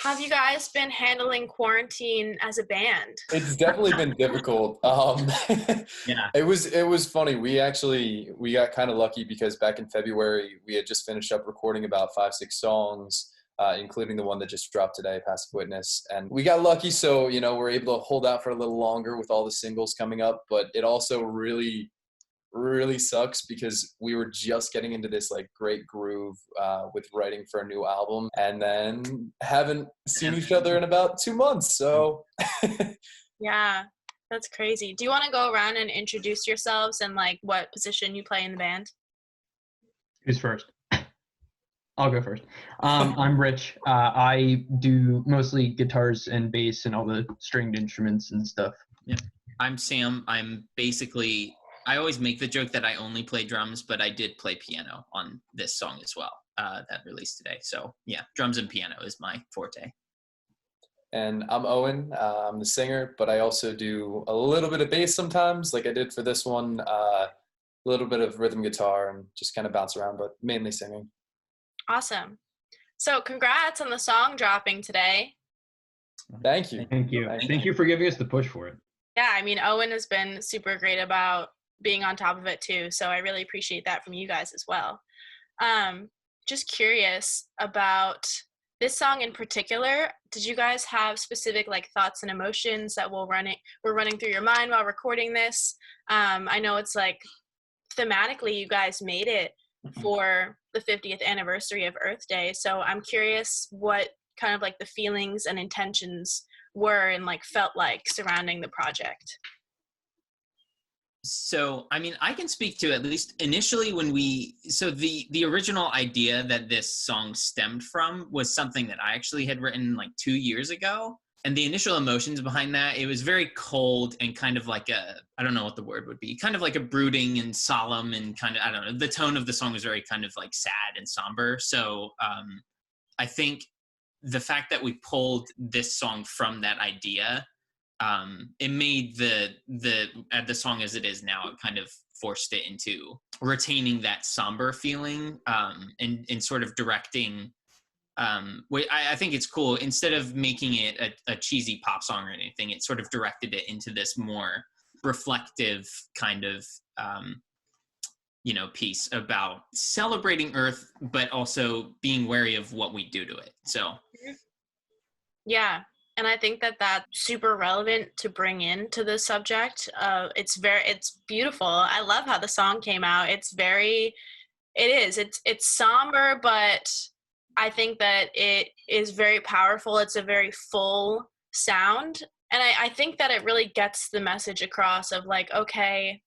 Have you guys been handling quarantine as a band? It's definitely been difficult. Yeah. It was funny. We got kind of lucky because back in February we had just finished up recording about 5, 6 songs, including the one that just dropped today, Passive Witness. And we got lucky, so we're able to hold out for a little longer with all the singles coming up. But it also really sucks because we were just getting into this like great groove with writing for a new album, and then haven't seen each other in about 2 months. So Yeah, that's crazy. Do you want to go around and introduce yourselves and like what position you play in the band? Who's first? I'll go first. I'm Rich. I do mostly guitars and bass and all the stringed instruments and stuff. Yeah. I'm Sam. I always make the joke that I only play drums, but I did play piano on this song as well, that released today. So yeah, drums and piano is my forte. And I'm Owen. I'm the singer, but I also do a little bit of bass sometimes, like I did for this one, a little bit of rhythm guitar, and just kind of bounce around, but mainly singing. Awesome. So congrats on the song dropping today. Thank you. Thank you. Thank you for giving us the push for it. Yeah, I mean, Owen has been super great about being on top of it too, so I really appreciate that from you guys as well. Just curious about this song in particular. Did you guys have specific like thoughts and emotions that were running through your mind while recording this? I know it's like thematically you guys made it for the 50th anniversary of Earth Day, so I'm curious what kind of like the feelings and intentions were and like felt like surrounding the project. So, I mean, I can speak to at least initially when the original idea that this song stemmed from was something that I actually had written like 2 years ago. And the initial emotions behind that, it was very cold and kind of like I don't know what the word would be, kind of like a brooding and solemn and kind of, I don't know, the tone of the song was very kind of like sad and somber. So I think the fact that we pulled this song from that idea, it made the song as it is now, it kind of forced it into retaining that somber feeling, and sort of directing. I think it's cool. Instead of making it a cheesy pop song or anything, it sort of directed it into this more reflective kind of, piece about celebrating Earth, but also being wary of what we do to it. So, yeah. And I think that that's super relevant to bring into the subject. It's beautiful. I love how the song came out. It's somber, but I think that it is very powerful. It's a very full sound. And I think that it really gets the message across of like, okay,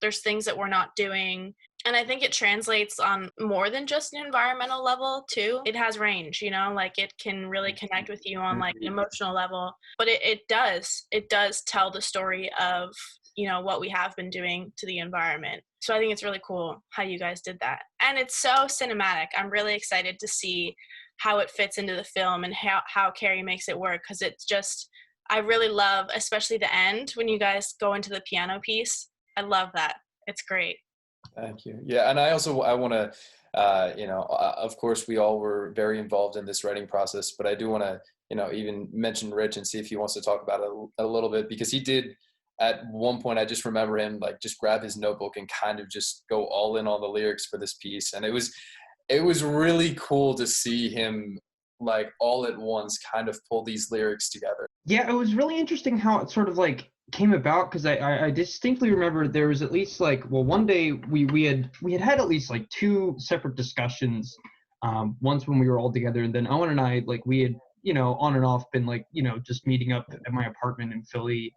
there's things that we're not doing. And I think it translates on more than just an environmental level too. It has range, like it can really connect with you on like an emotional level, but it does tell the story of, what we have been doing to the environment. So I think it's really cool how you guys did that. And it's so cinematic. I'm really excited to see how it fits into the film and how Carrie makes it work. Cause it's just, I really love, especially the end when you guys go into the piano piece. I love that. It's great. Thank you. Yeah, and I want to, of course, we all were very involved in this writing process, but I do want to, even mention Rich and see if he wants to talk about it a little bit, because he did at one point. I just remember him like just grab his notebook and kind of just go all in on the lyrics for this piece, and it was really cool to see him like all at once kind of pull these lyrics together. Yeah, it was really interesting how it sort of like came about, because I distinctly remember there was at least like, well, one day we had at least like 2 separate discussions, once when we were all together, and then Owen and I, like, we had on and off been like just meeting up at my apartment in Philly,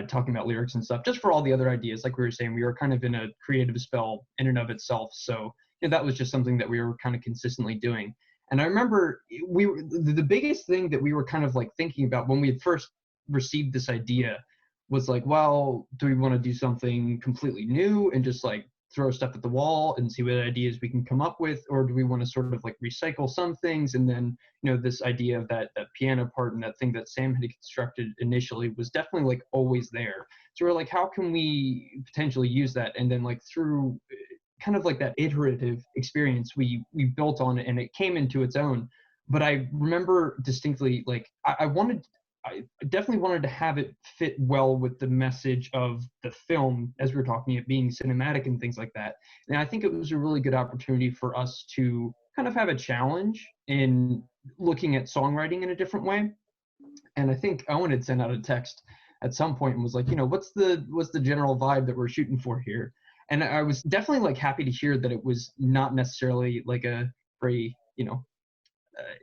talking about lyrics and stuff, just for all the other ideas. Like we were saying, we were kind of in a creative spell in and of itself, so that was just something that we were kind of consistently doing. And I remember the biggest thing that we were kind of like thinking about when we had first received this idea was like, well, do we want to do something completely new and just like throw stuff at the wall and see what ideas we can come up with, or do we want to sort of like recycle some things? And then this idea of that piano part and that thing that Sam had constructed initially was definitely like always there. So we're like, how can we potentially use that? And then like through kind of like that iterative experience we built on it, and it came into its own. But I remember distinctly, like, I definitely wanted to have it fit well with the message of the film, as we were talking, it being cinematic and things like that. And I think it was a really good opportunity for us to kind of have a challenge in looking at songwriting in a different way. And I think Owen had sent out a text at some point and was like, what's the general vibe that we're shooting for here? And I was definitely like happy to hear that it was not necessarily like a very,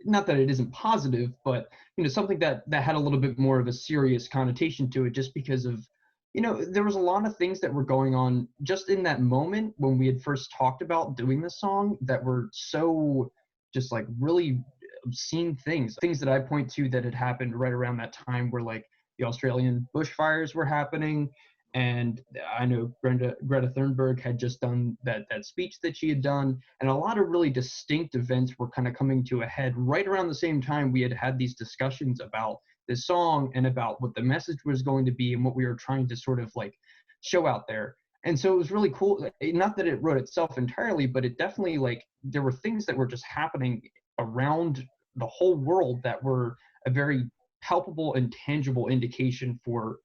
not that it isn't positive, but something that had a little bit more of a serious connotation to it, just because of there was a lot of things that were going on just in that moment when we had first talked about doing this song that were so just like really obscene things that I point to that had happened right around that time, where like the Australian bushfires were happening. And I know Greta Thunberg had just done that speech that she had done, and a lot of really distinct events were kind of coming to a head right around the same time we had had these discussions about this song and about what the message was going to be and what we were trying to sort of like show out there. And so it was really cool. Not that it wrote itself entirely, but it definitely, like, there were things that were just happening around the whole world that were a very palpable and tangible indication for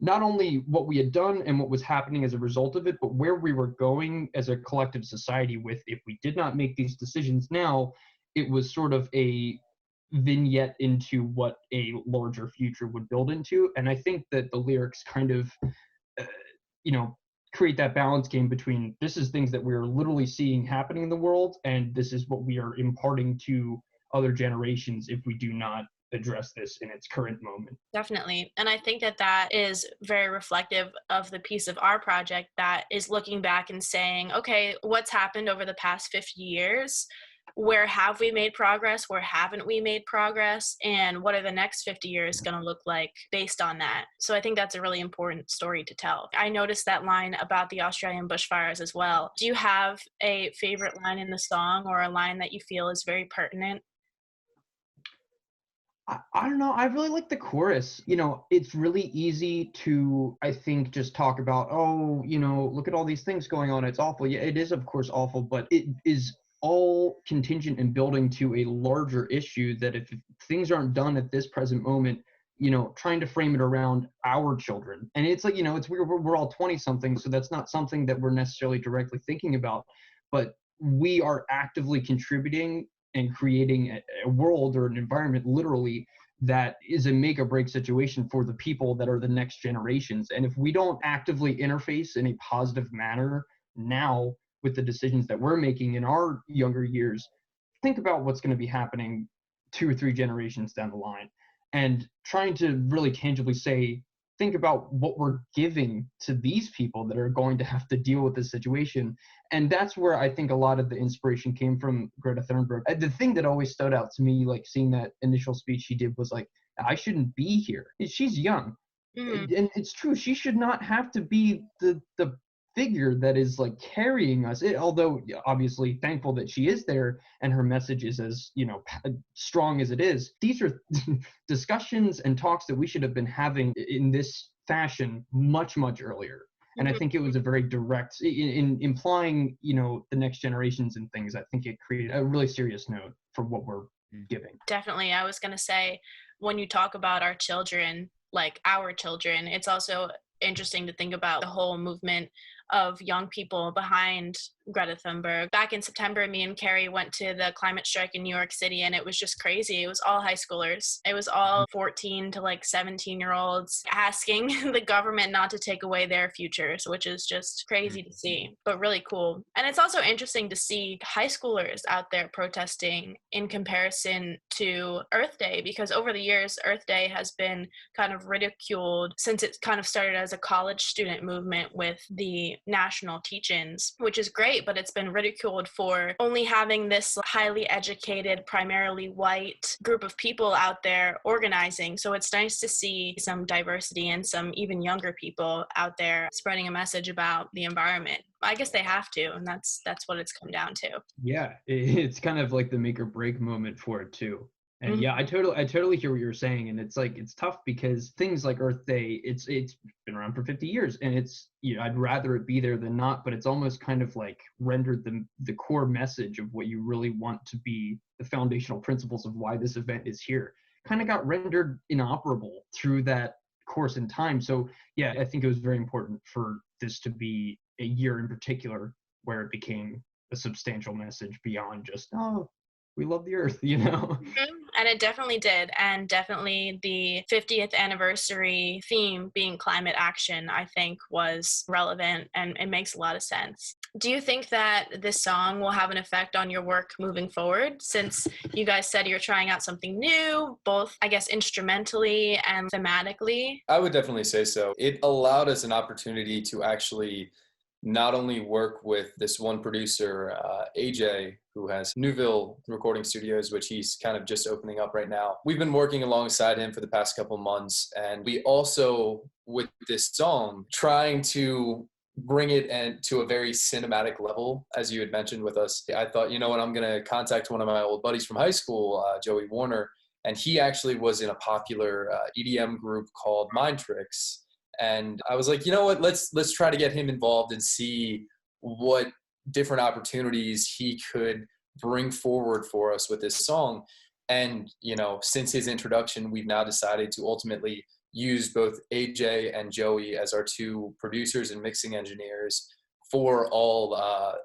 not only what we had done and what was happening as a result of it, but where we were going as a collective society with, if we did not make these decisions now, it was sort of a vignette into what a larger future would build into. And I think that the lyrics kind of, uh, you know, create that balance game between this is things that we're literally seeing happening in the world, and this is what we are imparting to other generations if we do not address this in its current moment. Definitely. And I think that that is very reflective of the piece of our project that is looking back and saying, okay, what's happened over the past 50 years? Where have we made progress? Where haven't we made progress? And what are the next 50 years going to look like based on that? So I think that's a really important story to tell. I noticed that line about the Australian bushfires as well. Do you have a favorite line in the song, or a line that you feel is very pertinent? I don't know. I really like the chorus. It's really easy to, I think, just talk about, oh, look at all these things going on. It's awful. Yeah, it is, of course, awful, but it is all contingent and building to a larger issue that if things aren't done at this present moment, trying to frame it around our children. And it's like, it's weird. We're all 20 something, so that's not something that we're necessarily directly thinking about, but we are actively contributing and creating a world or an environment literally that is a make or break situation for the people that are the next generations. And if we don't actively interface in a positive manner now with the decisions that we're making in our younger years, think about what's going to be happening 2 or 3 generations down the line, and trying to really tangibly say, think about what we're giving to these people that are going to have to deal with this situation. And that's where I think a lot of the inspiration came from Greta Thunberg. The thing that always stood out to me, like seeing that initial speech she did, was like, I shouldn't be here. She's young. And it's true. She should not have to be the figure that is like carrying us. Although obviously thankful that she is there and her message is as, strong as it is. These are discussions and talks that we should have been having in this fashion much, much earlier. And I think it was a very direct, in implying, the next generations and things. I think it created a really serious note for what we're giving. Definitely. I was going to say, when you talk about our children, like our children, it's also interesting to think about the whole movement of young people behind Greta Thunberg. Back in September, me and Carrie went to the climate strike in New York City, and it was just crazy. It was all high schoolers. It was all 14 to like 17-year-olds asking the government not to take away their futures, which is just crazy to see, but really cool. And it's also interesting to see high schoolers out there protesting in comparison to Earth Day, because over the years, Earth Day has been kind of ridiculed since it kind of started as a college student movement with the national teach-ins, which is great, but it's been ridiculed for only having this highly educated, primarily white group of people out there organizing. So it's nice to see some diversity and some even younger people out there spreading a message about the environment. I guess they have to, and that's what it's come down to. Yeah, it's kind of like the make or break moment for it too. And yeah, I totally hear what you're saying, and it's like it's tough because things like Earth Day, it's been around for 50 years, and it's, you know, I'd rather it be there than not, but it's almost kind of like rendered the core message of what you really want to be the foundational principles of why this event is here, kind of got rendered inoperable through that course in time. So yeah, I think it was very important for this to be a year in particular where it became a substantial message beyond just, oh, we love the earth, you know? And it definitely did. And definitely the 50th anniversary theme being climate action, I think was relevant, and it makes a lot of sense. Do you think that this song will have an effect on your work moving forward, since you guys said you're trying out something new, both, I guess, instrumentally and thematically? I would definitely say so. It allowed us an opportunity to actually not only work with this one producer, AJ, who has Newville Recording Studios, which he's kind of just opening up right now. We've been working alongside him for the past couple months, and we also, with this song, trying to bring it to a very cinematic level, as you had mentioned with us. I thought, you know what, I'm going to contact one of my old buddies from high school, Joey Warner, and he actually was in a popular EDM group called Mind Tricks. And I was like, you know what, let's try to get him involved and see what different opportunities he could bring forward for us with this song. And, you know, since his introduction, we've now decided to ultimately use both AJ and Joey as our two producers and mixing engineers for all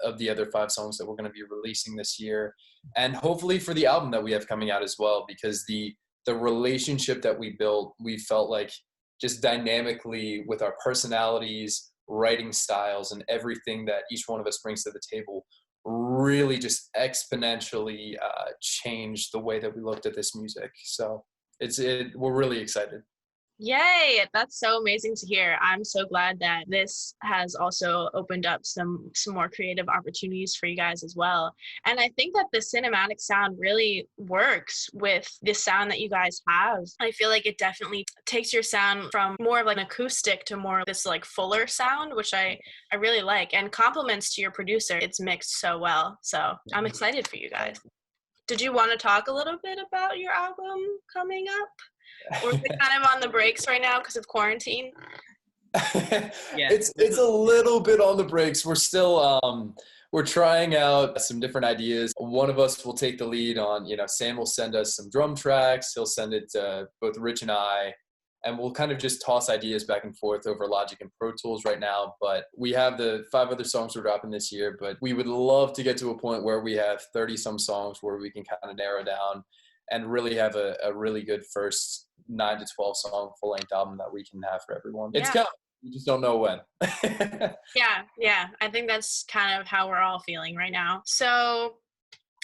of the other 5 songs that we're going to be releasing this year. And hopefully for the album that we have coming out as well, because the relationship that we built, we felt like, just dynamically with our personalities, writing styles, and everything that each one of us brings to the table, really just exponentially changed the way that we looked at this music. So we're really excited. Yay! That's so amazing to hear. I'm so glad that this has also opened up some more creative opportunities for you guys as well. And I think that the cinematic sound really works with the sound that you guys have. I feel like it definitely takes your sound from more of like an acoustic to more of this like fuller sound, which I really like. And compliments to your producer. It's mixed so well. So I'm excited for you guys. Did you want to talk a little bit about your album coming up? Or is it kind of on the brakes right now because of quarantine? Yeah. It's a little bit on the brakes. We're still we're trying out some different ideas. One of us will take the lead on, you know, Sam will send us some drum tracks. He'll send it to both Rich and I, and we'll kind of just toss ideas back and forth over Logic and Pro Tools right now. But we have the 5 other songs we're dropping this year, but we would love to get to a point where we have 30 some songs where we can kind of narrow down and really have a really good first 9 to 12 song full length album that we can have for everyone. It's coming. We just don't know when. Yeah. I think that's kind of how we're all feeling right now. So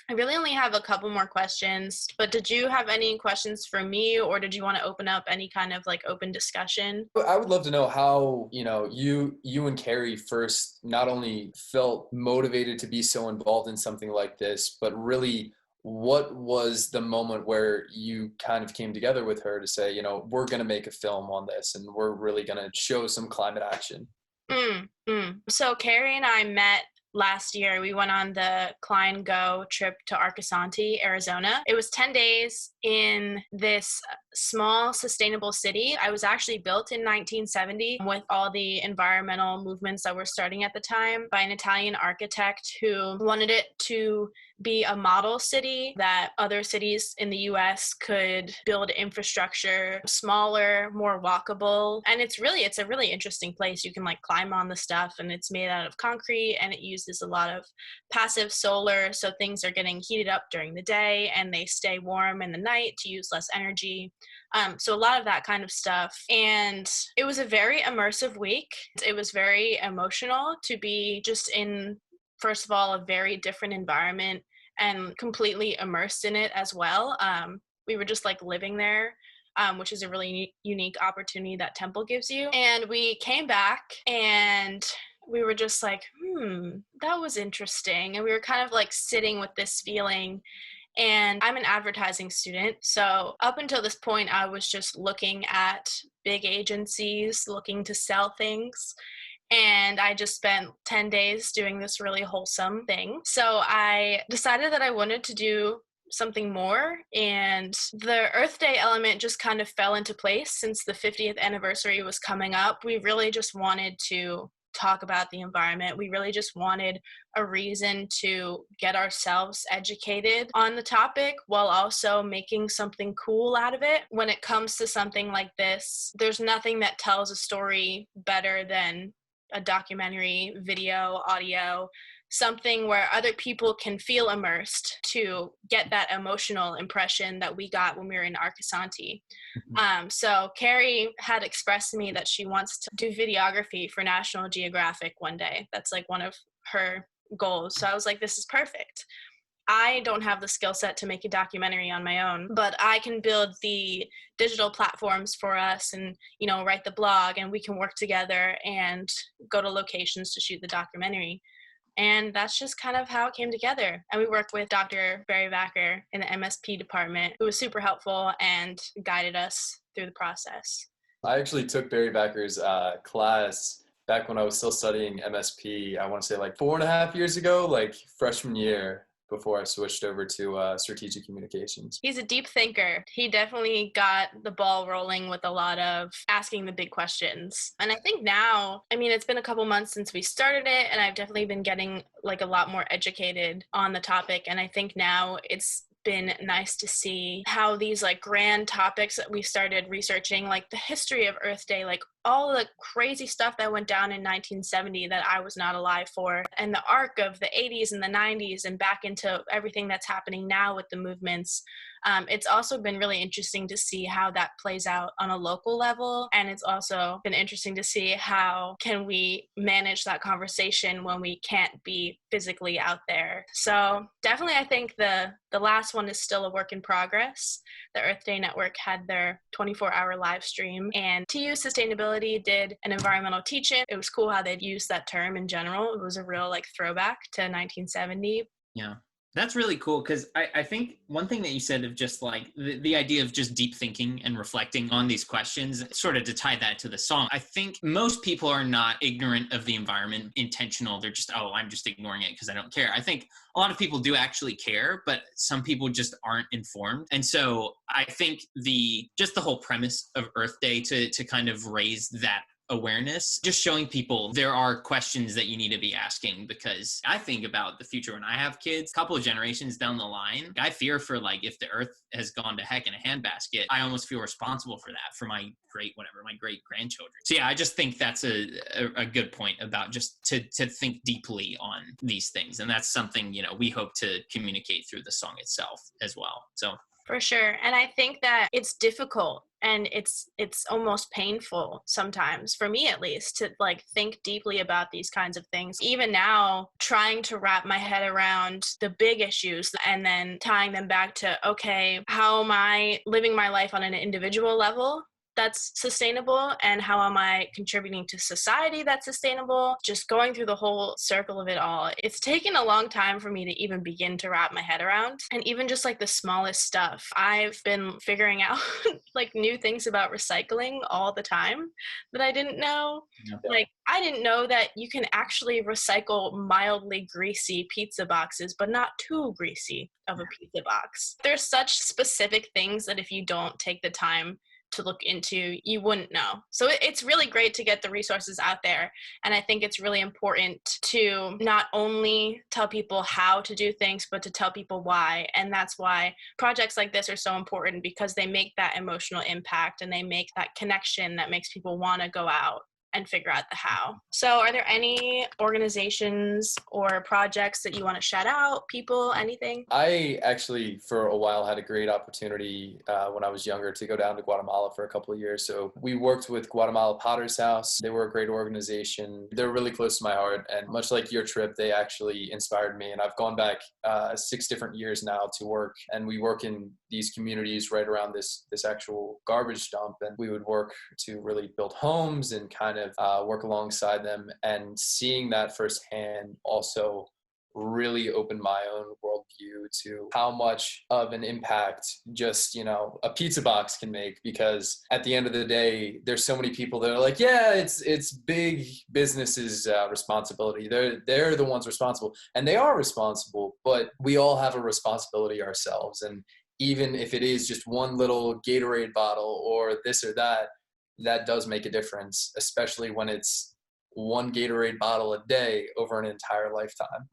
I really only have a couple more questions, but did you have any questions for me, or did you want to open up any kind of like open discussion? I would love to know how, you know, you and Carrie first not only felt motivated to be so involved in something like this, but really what was the moment where you kind of came together with her to say, you know, we're going to make a film on this and we're really going to show some climate action? So Carrie and I met last year. We went on the Klein Go trip to Arcosanti, Arizona. It was 10 days in this small sustainable city. I was actually built in 1970 with all the environmental movements that were starting at the time by an Italian architect who wanted it to be a model city that other cities in the US could build infrastructure smaller, more walkable. And it's a really interesting place. You can like climb on the stuff, and it's made out of concrete, and it uses a lot of passive solar, so things are getting heated up during the day and they stay warm in the night to use less energy. So a lot of that kind of stuff. And it was a very immersive week. It was very emotional to be just in, first of all, a very different environment and completely immersed in it as well. We were just like living there, which is a really unique opportunity that Temple gives you. And we came back and we were just like, that was interesting. And we were kind of like sitting with this feeling. And I'm an advertising student. So up until this point, I was just looking at big agencies looking to sell things. And I just spent 10 days doing this really wholesome thing. So I decided that I wanted to do something more. And the Earth Day element just kind of fell into place since the 50th anniversary was coming up. We really just wanted to talk about the environment. We really just wanted a reason to get ourselves educated on the topic while also making something cool out of it. When it comes to something like this, there's nothing that tells a story better than a documentary, video, audio, something where other people can feel immersed to get that emotional impression that we got when we were in Arcasanti. So Carrie had expressed to me that she wants to do videography for National Geographic one day. That's like one of her goals. So I was like, this is perfect. I don't have the skill set to make a documentary on my own, but I can build the digital platforms for us and, write the blog, and we can work together and go to locations to shoot the documentary. And that's just kind of how it came together. And we worked with Dr. Barry Vacker in the MSP department, who was super helpful and guided us through the process. I actually took Barry Backer's class back when I was still studying MSP, I want to say like 4.5 years ago, like freshman year, before I switched over to strategic communications. He's a deep thinker. He definitely got the ball rolling with a lot of asking the big questions. And I think now, it's been a couple months since we started it, and I've definitely been getting like a lot more educated on the topic. And I think now it's been nice to see how these like grand topics that we started researching, like the history of Earth Day, like all the crazy stuff that went down in 1970 that I was not alive for, and the arc of the 80s and the 90s and back into everything that's happening now with the movements. It's also been really interesting to see how that plays out on a local level. And it's also been interesting to see how can we manage that conversation when we can't be physically out there. So definitely, I think the last one is still a work in progress. The Earth Day Network had their 24-hour live stream, and TU Sustainability did an environmental teach-in. It was cool how they'd used that term in general. It was a real like throwback to 1970. Yeah. That's really cool, because I think one thing that you said of just like the idea of just deep thinking and reflecting on these questions, sort of to tie that to the song. I think most people are not ignorant of the environment, intentional. They're just, I'm just ignoring it because I don't care. I think a lot of people do actually care, but some people just aren't informed. And so I think the whole premise of Earth Day to kind of raise that awareness, just showing people there are questions that you need to be asking, because I think about the future when I have kids, a couple of generations down the line, I fear for like if the earth has gone to heck in a handbasket, I almost feel responsible for that, for my great grandchildren. So yeah, I just think that's a good point about just to think deeply on these things. And that's something, we hope to communicate through the song itself as well. So for sure. And I think that it's difficult and it's almost painful sometimes, for me at least, to like think deeply about these kinds of things. Even now, trying to wrap my head around the big issues and then tying them back to, okay, how am I living my life on an individual level that's sustainable, and how am I contributing to society that's sustainable? Just going through the whole circle of it all. It's taken a long time for me to even begin to wrap my head around. And even just like the smallest stuff, I've been figuring out like new things about recycling all the time that I didn't know. Yeah. Like I didn't know that you can actually recycle mildly greasy pizza boxes, but not too greasy of a pizza box. There's such specific things that if you don't take the time to look into, you wouldn't know. So it's really great to get the resources out there. And I think it's really important to not only tell people how to do things, but to tell people why. And that's why projects like this are so important, because they make that emotional impact and they make that connection that makes people want to go out and figure out the how. So are there any organizations or projects that you want to shout out, people, anything? I actually, for a while, had a great opportunity when I was younger to go down to Guatemala for a couple of years. So we worked with Guatemala Potter's House. They were a great organization. They're really close to my heart. And much like your trip, they actually inspired me. And I've gone back 6 different years now to work. And we work in these communities right around this actual garbage dump. And we would work to really build homes and kind of work alongside them. And seeing that firsthand also really opened my own worldview to how much of an impact just, a pizza box can make. Because at the end of the day, there's so many people that are like, yeah, it's big business's responsibility. They're the ones responsible, and they are responsible, but we all have a responsibility ourselves. And even if it is just one little Gatorade bottle or this or that, that does make a difference, especially when it's one Gatorade bottle a day over an entire lifetime.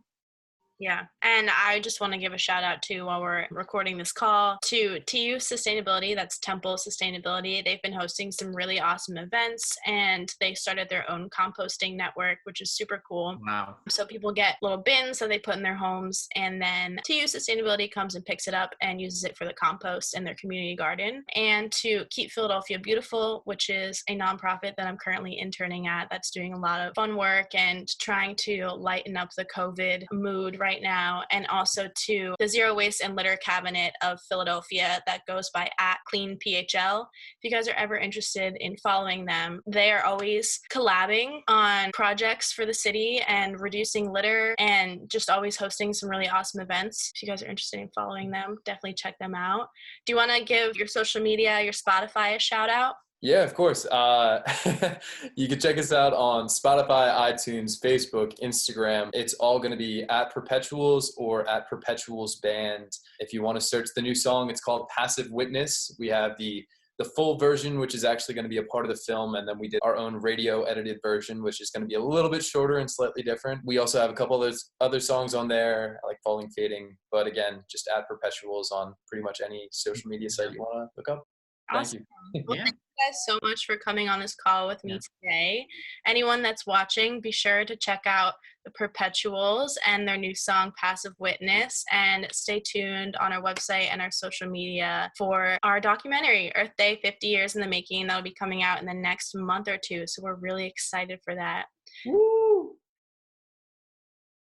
Yeah. And I just want to give a shout out to, while we're recording this call, to TU Sustainability. That's Temple Sustainability. They've been hosting some really awesome events, and they started their own composting network, which is super cool. Wow. So people get little bins that they put in their homes, and then TU Sustainability comes and picks it up and uses it for the compost in their community garden. And to Keep Philadelphia Beautiful, which is a nonprofit that I'm currently interning at, that's doing a lot of fun work and trying to lighten up the COVID mood right now. And also to the Zero Waste and Litter Cabinet of Philadelphia that goes by @CleanPHL. If you guys are ever interested in following them, they are always collabing on projects for the city and reducing litter, and just always hosting some really awesome events. If you guys are interested in following them, definitely check them out. Do you want to give your social media, your Spotify a shout out? Yeah, of course. You can check us out on Spotify, iTunes, Facebook, Instagram. It's all going to be @Perpetuals or @Perpetuals Band. If you want to search the new song, it's called Passive Witness. We have the full version, which is actually going to be a part of the film, and then we did our own radio edited version, which is going to be a little bit shorter and slightly different. We also have a couple of those other songs on there, like Falling Fading. But again, just @Perpetuals on pretty much any social media site you want to look up. Awesome. Thank you. Well, thank you guys so much for coming on this call with me today. Anyone that's watching, be sure to check out the Perpetuals and their new song, Passive Witness, and stay tuned on our website and our social media for our documentary, Earth Day 50 Years in the Making. That'll be coming out in the next month or two, so we're really excited for that. Woo!